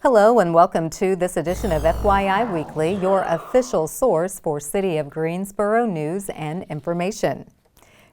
Hello and welcome to this edition of FYI Weekly, your official source for City of Greensboro news and information.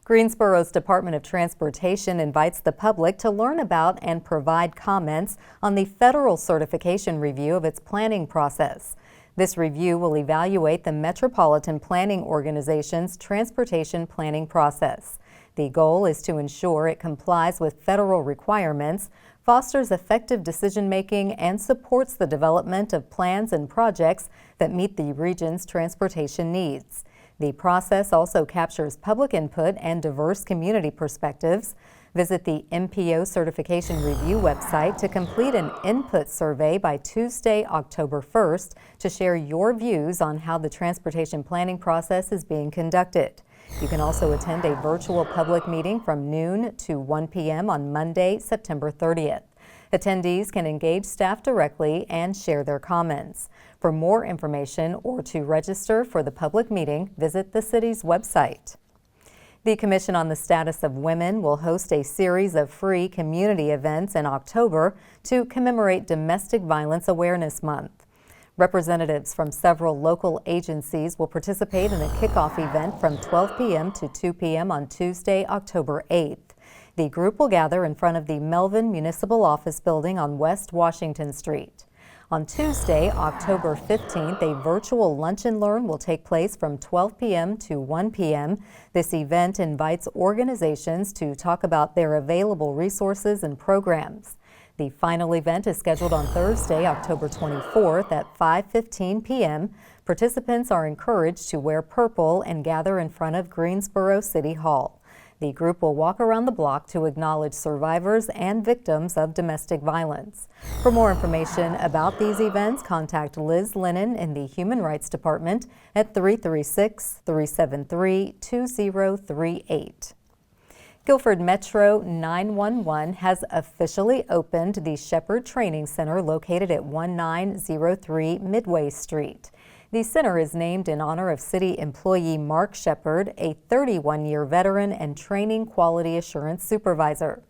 Greensboro's Department of Transportation invites the public to learn about and provide comments on the federal certification review of its planning process. This review will evaluate the Metropolitan Planning Organization's transportation planning process. The goal is to ensure it complies with federal requirements, fosters effective decision-making, and supports the development of plans and projects that meet the region's transportation needs. The process also captures public input and diverse community perspectives. Visit the MPO Certification Review website to complete an input survey by Tuesday, October 1st to share your views on how the transportation planning process is being conducted. You can also attend a virtual public meeting from noon to 1 p.m. on Monday, September 30th. Attendees can engage staff directly and share their comments. For more information or to register for the public meeting, visit the city's website. The Commission on the Status of Women will host a series of free community events in October to commemorate Domestic Violence Awareness Month. Representatives from several local agencies will participate in a kickoff event from 12 p.m. to 2 p.m. on Tuesday, October 8th. The group will gather in front of the Melvin Municipal Office Building on West Washington Street. On Tuesday, October 15th, a virtual lunch and learn will take place from 12 p.m. to 1 p.m. This event invites organizations to talk about their available resources and programs. The final event is scheduled on Thursday, October 24th at 5:15 p.m. Participants are encouraged to wear purple and gather in front of Greensboro City Hall. The group will walk around the block to acknowledge survivors and victims of domestic violence. For more information about these events, contact Liz Lennon in the Human Rights Department at 336-373-2038. Guilford Metro 911 has officially opened the Shepherd Training Center located at 1903 Midway Street. The center is named in honor of city employee Mark Shepherd, a 31-year veteran and training quality assurance supervisor.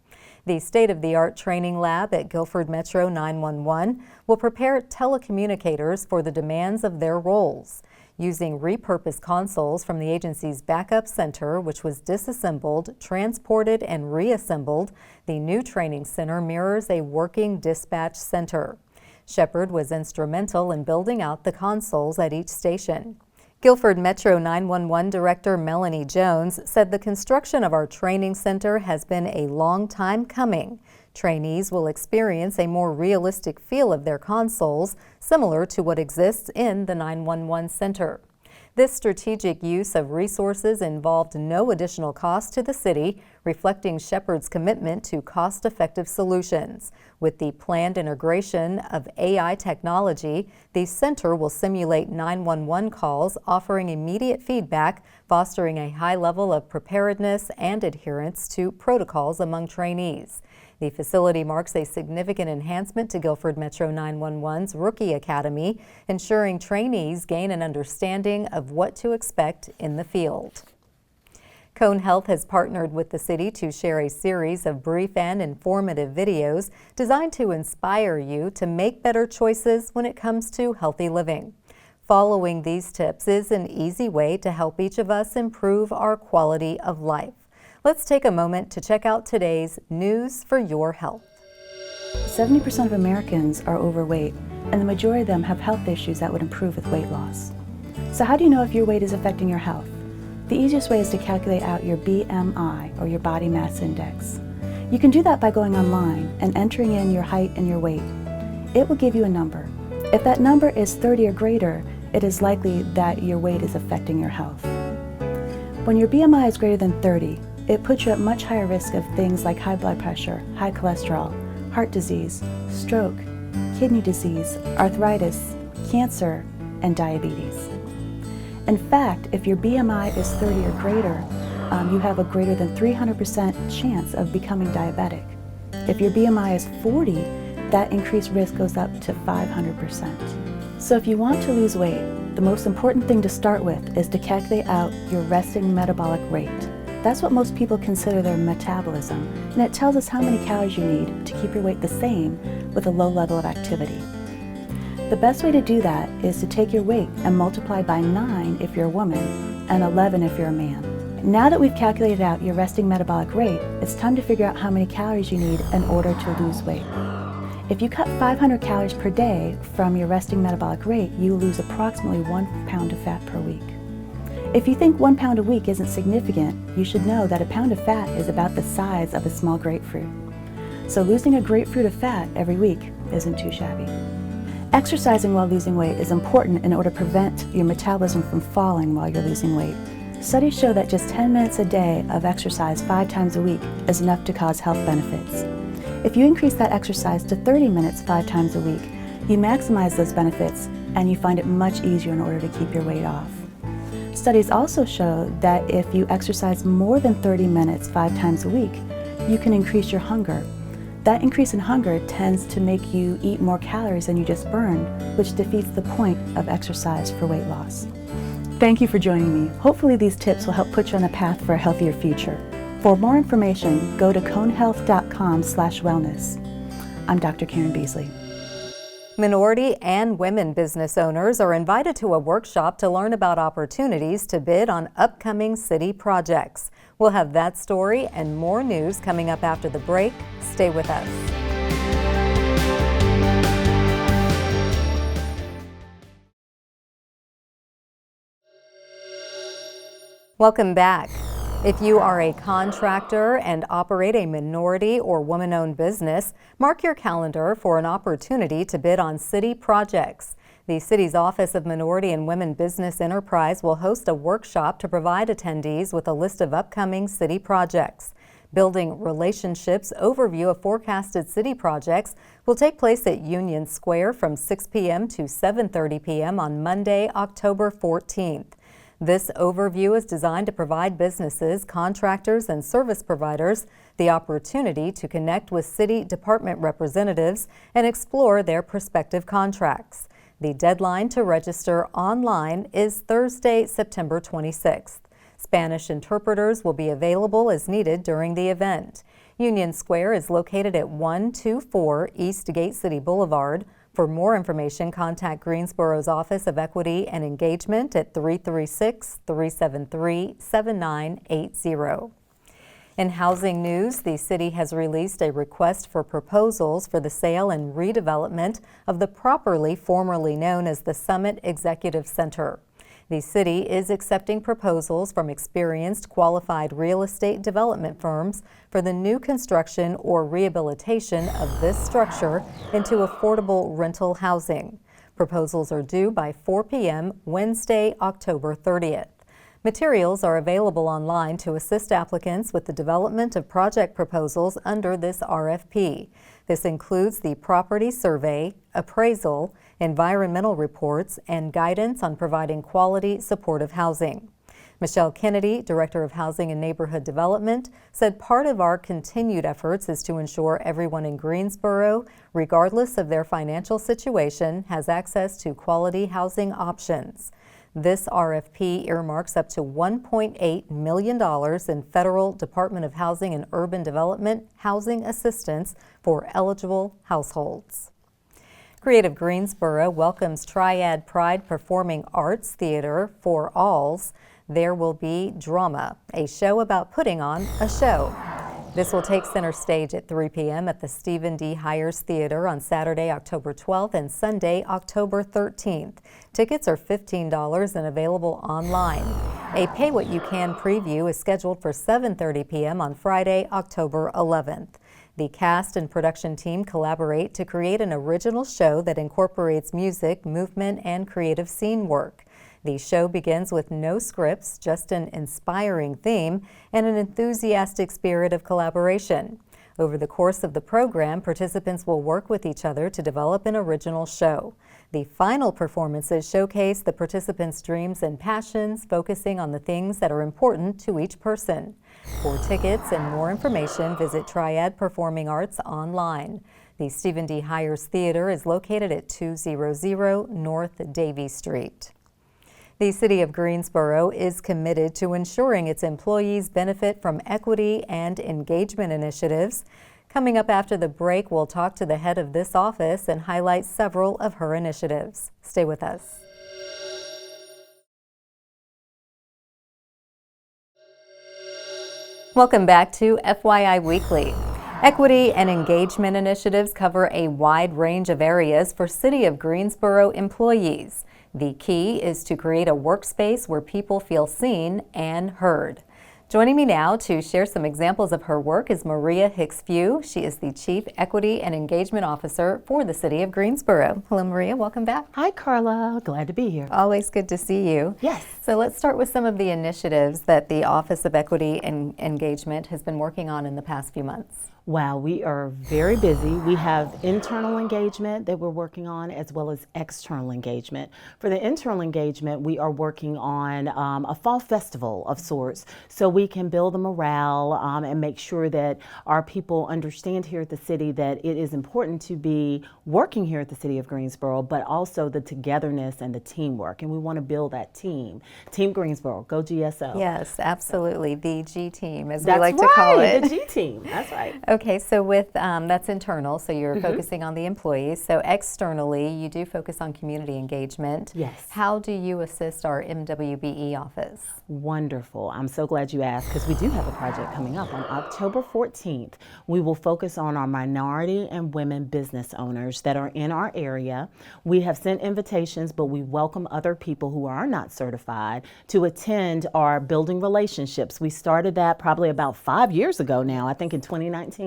The state-of-the-art training lab at Guilford Metro 911 will prepare telecommunicators for the demands of their roles. Using repurposed consoles from the agency's backup center, which was disassembled, transported, and reassembled, the new training center mirrors a working dispatch center. Shepherd was instrumental in building out the consoles at each station. Guilford Metro 911 Director Melanie Jones said the construction of our training center has been a long time coming. Trainees will experience a more realistic feel of their consoles, similar to what exists in the 911 center. This strategic use of resources involved no additional cost to the city, reflecting Shepherd's commitment to cost-effective solutions. With the planned integration of AI technology, the center will simulate 911 calls, offering immediate feedback, fostering a high level of preparedness and adherence to protocols among trainees. The facility marks a significant enhancement to Guilford Metro 911's Rookie Academy, ensuring trainees gain an understanding of what to expect in the field. Cone Health has partnered with the city to share a series of brief and informative videos designed to inspire you to make better choices when it comes to healthy living. Following these tips is an easy way to help each of us improve our quality of life. Let's take a moment to check out today's News for Your Health. 70% of Americans are overweight, and the majority of them have health issues that would improve with weight loss. So how do you know if your weight is affecting your health? The easiest way is to calculate out your BMI, or your body mass index. You can do that by going online and entering in your height and your weight. It will give you a number. If that number is 30 or greater, it is likely that your weight is affecting your health. When your BMI is greater than 30, it puts you at much higher risk of things like high blood pressure, high cholesterol, heart disease, stroke, kidney disease, arthritis, cancer, and diabetes. In fact, if your BMI is 30 or greater, you have a greater than 300% chance of becoming diabetic. If your BMI is 40, that increased risk goes up to 500%. So if you want to lose weight, the most important thing to start with is to calculate out your resting metabolic rate. That's what most people consider their metabolism, and it tells us how many calories you need to keep your weight the same with a low level of activity. The best way to do that is to take your weight and multiply by 9 if you're a woman and 11 if you're a man. Now that we've calculated out your resting metabolic rate, it's time to figure out how many calories you need in order to lose weight. If you cut 500 calories per day from your resting metabolic rate, you lose approximately 1 pound of fat per week. If you think 1 pound a week isn't significant, you should know that a pound of fat is about the size of a small grapefruit. So losing a grapefruit of fat every week isn't too shabby. Exercising while losing weight is important in order to prevent your metabolism from falling while you're losing weight. Studies show that just 10 minutes a day of exercise 5 times a week is enough to cause health benefits. If you increase that exercise to 30 minutes 5 times a week, you maximize those benefits and you find it much easier in order to keep your weight off. Studies also show that if you exercise more than 30 minutes 5 times a week, you can increase your hunger. That increase in hunger tends to make you eat more calories than you just burned, which defeats the point of exercise for weight loss. Thank you for joining me. Hopefully these tips will help put you on a path for a healthier future. For more information, go to conehealth.com/wellness. I'm Dr. Karen Beasley. Minority and women business owners are invited to a workshop to learn about opportunities to bid on upcoming city projects. We'll have that story and more news coming up after the break. Stay with us. Welcome back. If you are a contractor and operate a minority or woman-owned business, mark your calendar for an opportunity to bid on city projects. The city's Office of Minority and Women Business Enterprise will host a workshop to provide attendees with a list of upcoming city projects. Building Relationships overview of forecasted city projects will take place at Union Square from 6 p.m. to 7:30 p.m. on Monday, October 14th. This overview is designed to provide businesses, contractors, and service providers the opportunity to connect with city department representatives and explore their prospective contracts. The deadline to register online is Thursday, September 26th. Spanish interpreters will be available as needed during the event. Union Square is located at 124 East Gate City Boulevard. For more information, contact Greensboro's Office of Equity and Engagement at 336-373-7980. In housing news, the city has released a request for proposals for the sale and redevelopment of the property formerly known as the Summit Executive Center. The city is accepting proposals from experienced qualified real estate development firms for the new construction or rehabilitation of this structure into affordable rental housing. Proposals are due by 4 p.m. Wednesday, October 30th. Materials are available online to assist applicants with the development of project proposals under this RFP. This includes the property survey, appraisal, environmental reports, and guidance on providing quality supportive housing. Michelle Kennedy, Director of Housing and Neighborhood Development, said part of our continued efforts is to ensure everyone in Greensboro, regardless of their financial situation, has access to quality housing options. This RFP earmarks up to $1.8 million in Federal Department of Housing and Urban Development housing assistance for eligible households. Creative Greensboro welcomes Triad Pride Performing Arts Theater for Alls. There will be Drama, a show about putting on a show. This will take center stage at 3 p.m. at the Stephen D. Hires Theater on Saturday, October 12th and Sunday, October 13th. Tickets are $15 and available online. A Pay What You Can preview is scheduled for 7:30 p.m. on Friday, October 11th. The cast and production team collaborate to create an original show that incorporates music, movement, and creative scene work. The show begins with no scripts, just an inspiring theme and an enthusiastic spirit of collaboration. Over the course of the program, participants will work with each other to develop an original show. The final performances showcase the participants' dreams and passions, focusing on the things that are important to each person. For tickets and more information, visit Triad Performing Arts online. The Stephen D. Hires Theater is located at 200 North Davie Street. The City of Greensboro is committed to ensuring its employees benefit from equity and engagement initiatives. Coming up after the break, we'll talk to the head of this office and highlight several of her initiatives. Stay with us. Welcome back to FYI Weekly. Equity and engagement initiatives cover a wide range of areas for City of Greensboro employees. The key is to create a workspace where people feel seen and heard. Joining me now to share some examples of her work is Maria Hicks-Few. She is the Chief Equity and Engagement Officer for the City of Greensboro. Hello, Maria. Welcome back. Hi, Carla. Glad to be here. Always good to see you. Yes. So let's start with some of the initiatives that the Office of Equity and Engagement has been working on in the past few months. Wow, we are very busy. We have internal engagement that we're working on as well as external engagement. For the internal engagement, we are working on a fall festival of sorts so we can build the morale and make sure that our people understand here at the city that it is important to be working here at the City of Greensboro, but also the togetherness and the teamwork. And we want to build that team. Team Greensboro, go GSO. Yes, absolutely. The G team, as That's we like to call it. The G team. That's right. Okay, so with that's internal, so you're focusing on the employees. So externally, you do focus on community engagement. Yes. How do you assist our MWBE office? Wonderful. I'm so glad you asked because we do have a project coming up on October 14th. We will focus on our minority and women business owners that are in our area. We have sent invitations, but we welcome other people who are not certified to attend our Building Relationships. We started that probably about 5 years ago now, I think in 2019.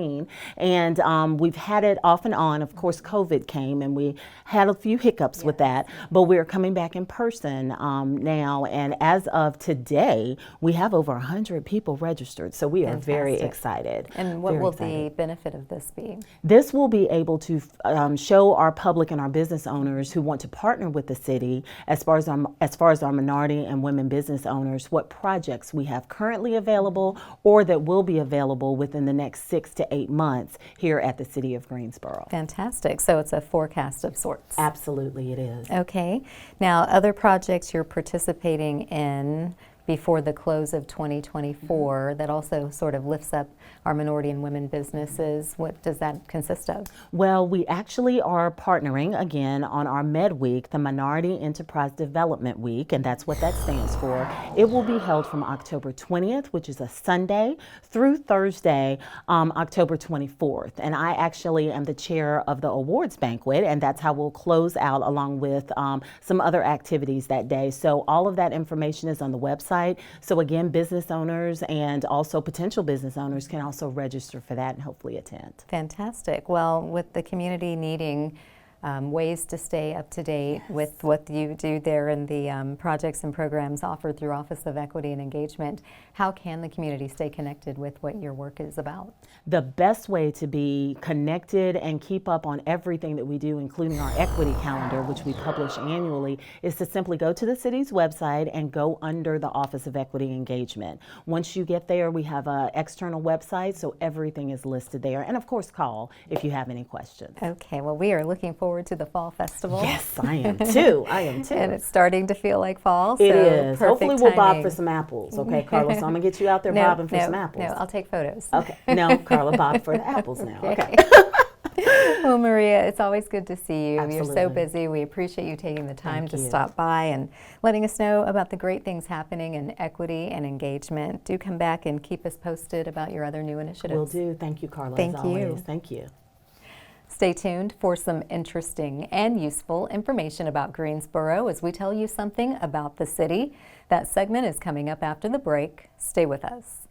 And we've had it off and on. Of course, COVID came and we had a few hiccups with that, but we're coming back in person now. And as of today, we have over 100 people registered. So we are very excited. And what will the benefit of this be? This will be able to show our public and our business owners who want to partner with the city as far as our minority and women business owners, what projects we have currently available or that will be available within the next 6 to 8 months here at the City of Greensboro. Fantastic. So it's a forecast of sorts. Absolutely it is. Okay. Now, other projects you're participating in before the close of 2024 that also sort of lifts up our minority and women businesses. What does that consist of? Well, we actually are partnering again on our Med Week, the Minority Enterprise Development Week, and that's what that stands for. It will be held from October 20th, which is a Sunday, through Thursday, October 24th. And I actually am the chair of the awards banquet, and that's how we'll close out along with some other activities that day. So all of that information is on the website. So again, business owners and also potential business owners can also register for that and hopefully attend. Fantastic. Well, with the community needing ways to stay up to date with what you do there in the projects and programs offered through Office of Equity and Engagement, how can the community stay connected with what your work is about? The best way to be connected and keep up on everything that we do, including our equity calendar, which we publish annually, is to simply go to the city's website and go under the Office of Equity Engagement. Once you get there, we have an external website, so everything is listed there. And of course, call if you have any questions. Okay, well, we are looking forward to the Fall Festival. Yes, I am too. I am too. And it's starting to feel like fall. It is. Hopefully we'll bob timing. for some apples. Okay, Carla, so I'm going to get you out there bobbing for some apples. No, I'll take photos. Okay. No, Carla, bob for the apples now. Okay. Well, Maria, it's always good to see you. Absolutely. You're so busy. We appreciate you taking the time Thank to you. stop by and letting us know about the great things happening in equity and engagement. Do come back and keep us posted about your other new initiatives. Will do. Thank you, Carla, Thank as you. always. Thank you. Stay tuned for some interesting and useful information about Greensboro as we tell you something about the city. That segment is coming up after the break. Stay with us.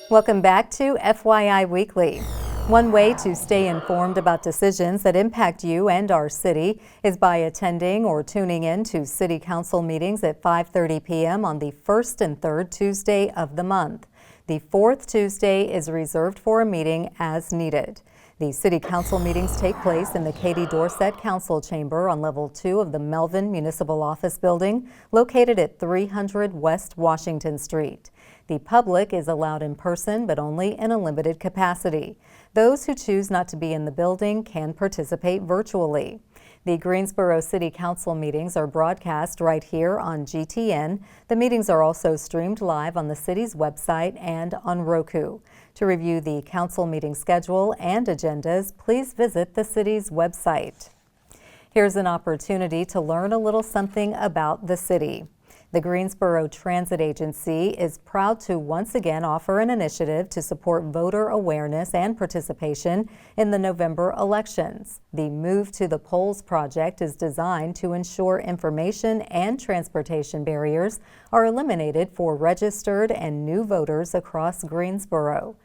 Welcome back to FYI Weekly. One way to stay informed about decisions that impact you and our city is by attending or tuning in to City Council meetings at 5:30 p.m. on the first and third Tuesday of the month. The fourth Tuesday is reserved for a meeting as needed. The City Council meetings take place in the Katie Dorsett Council Chamber on Level 2 of the Melvin Municipal Office Building, located at 300 West Washington Street. The public is allowed in person, but only in a limited capacity. Those who choose not to be in the building can participate virtually. The Greensboro City Council meetings are broadcast right here on GTN. The meetings are also streamed live on the city's website and on Roku. To review the council meeting schedule and agendas, please visit the city's website. Here's an opportunity to learn a little something about the city. The Greensboro Transit Agency is proud to once again offer an initiative to support voter awareness and participation in the November elections. The Move to the Polls project is designed to ensure information and transportation barriers are eliminated for registered and new voters across Greensboro.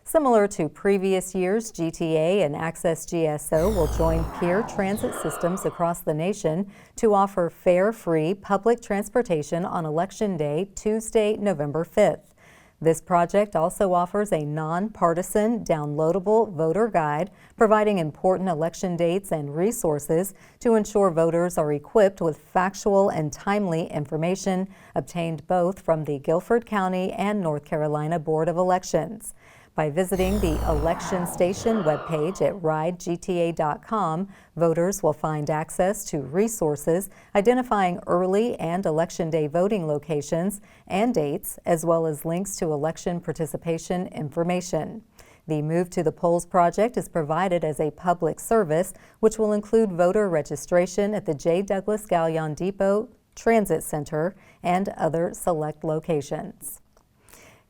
Similar to previous years, GTA and Access GSO will join peer transit systems across the nation to offer fare-free public transportation on Election Day, Tuesday, November 5th. This project also offers a nonpartisan, downloadable voter guide providing important election dates and resources to ensure voters are equipped with factual and timely information obtained both from the Guilford County and North Carolina Board of Elections. By visiting the Election Station webpage at ridegta.com, voters will find access to resources identifying early and Election Day voting locations and dates, as well as links to election participation information. The Move to the Polls project is provided as a public service, which will include voter registration at the J. Douglas Gallion Depot Transit Center and other select locations.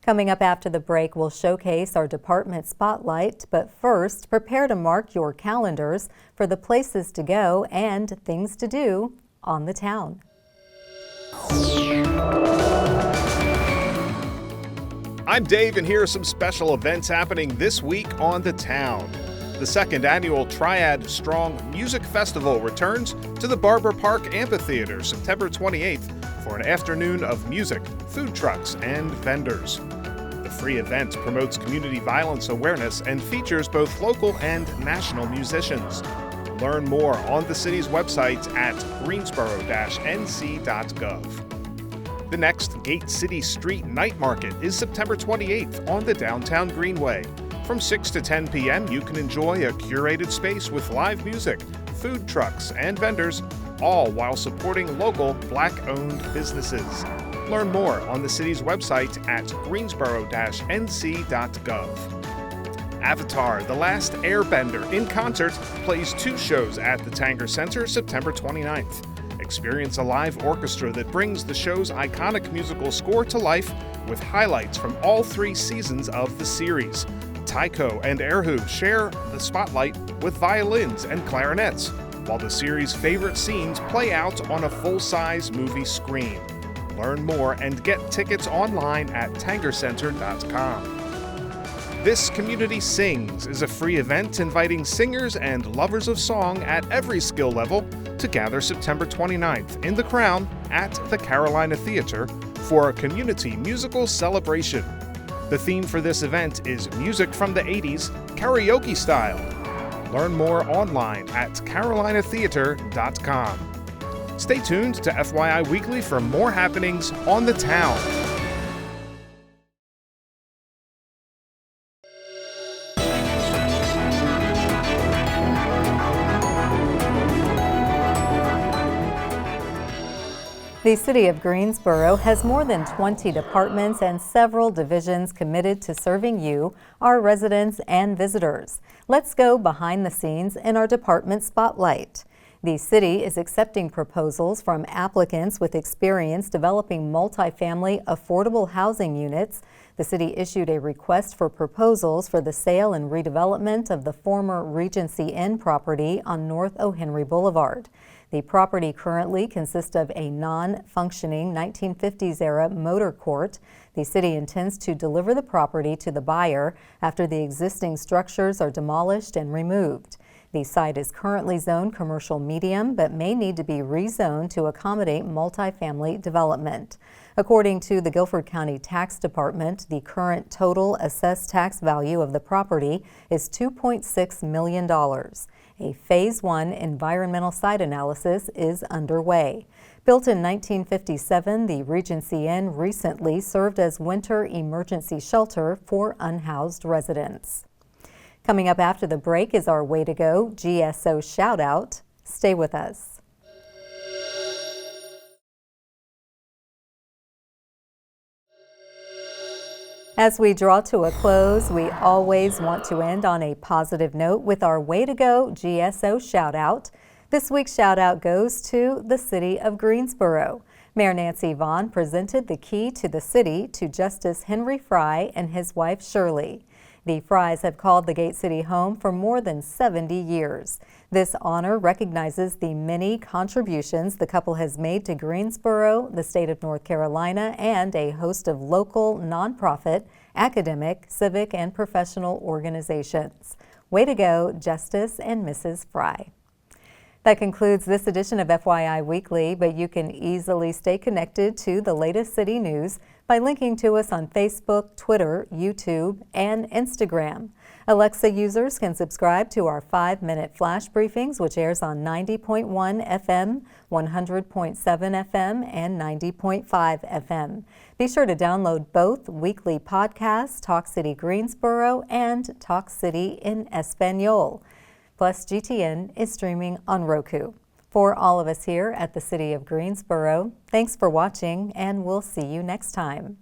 Coming up after the break, we'll showcase our department spotlight, but first, prepare to mark your calendars for the places to go and things to do on the town. I'm Dave, and here are some special events happening this week on the town. The second annual Triad Strong Music Festival returns to the Barber Park Amphitheater September 28th for an afternoon of music, food trucks, and vendors. The free event promotes community violence awareness and features both local and national musicians. Learn more on the city's website at greensboro-nc.gov. The next Gate City Street Night Market is September 28th on the downtown Greenway. From 6 to 10 p.m., you can enjoy a curated space with live music, food trucks, and vendors, all while supporting local Black-owned businesses. Learn more on the city's website at greensboro-nc.gov. Avatar: The Last Airbender in concert plays 2 shows at the Tanger Center September 29th. Experience a live orchestra that brings the show's iconic musical score to life with highlights from all 3 seasons of the series. Taiko and Erhu share the spotlight with violins and clarinets, while the series' favorite scenes play out on a full-size movie screen. Learn more and get tickets online at tangercenter.com. This Community Sings is a free event inviting singers and lovers of song at every skill level to gather September 29th in the Crown at the Carolina Theater for a community musical celebration. The theme for this event is music from the 80s, karaoke style. Learn more online at carolinatheater.com. Stay tuned to FYI Weekly for more happenings on the town. The City of Greensboro has more than 20 departments and several divisions committed to serving you, our residents and visitors. Let's go behind the scenes in our department spotlight. The city is accepting proposals from applicants with experience developing multifamily affordable housing units. The city issued a request for proposals for the sale and redevelopment of the former Regency Inn property on North O'Henry Boulevard. The property currently consists of a non-functioning 1950s-era motor court. The city intends to deliver the property to the buyer after the existing structures are demolished and removed. The site is currently zoned commercial medium, but may need to be rezoned to accommodate multifamily development. According to the Guilford County Tax Department, the current total assessed tax value of the property is $2.6 million. A Phase 1 environmental site analysis is underway. Built in 1957, the Regency Inn recently served as winter emergency shelter for unhoused residents. Coming up after the break is our Way to Go GSO shout out. Stay with us. As we draw to a close, we always want to end on a positive note with our Way to Go GSO shout out. This week's shout out goes to the city of Greensboro. Mayor Nancy Vaughn presented the key to the city to Justice Henry Fry and his wife Shirley. The Frys have called the Gate City home for more than 70 years. This honor recognizes the many contributions the couple has made to Greensboro, the state of North Carolina, and a host of local, nonprofit, academic, civic, and professional organizations. Way to go, Justice and Mrs. Fry. That concludes this edition of FYI Weekly, but you can easily stay connected to the latest city news by linking to us on Facebook, Twitter, YouTube, and Instagram. Alexa users can subscribe to our 5-minute flash briefings, which airs on 90.1 FM, 100.7 FM, and 90.5 FM. Be sure to download both weekly podcasts, Talk City Greensboro and Talk City in Espanol. Plus, GTN is streaming on Roku. For all of us here at the City of Greensboro, thanks for watching, and we'll see you next time.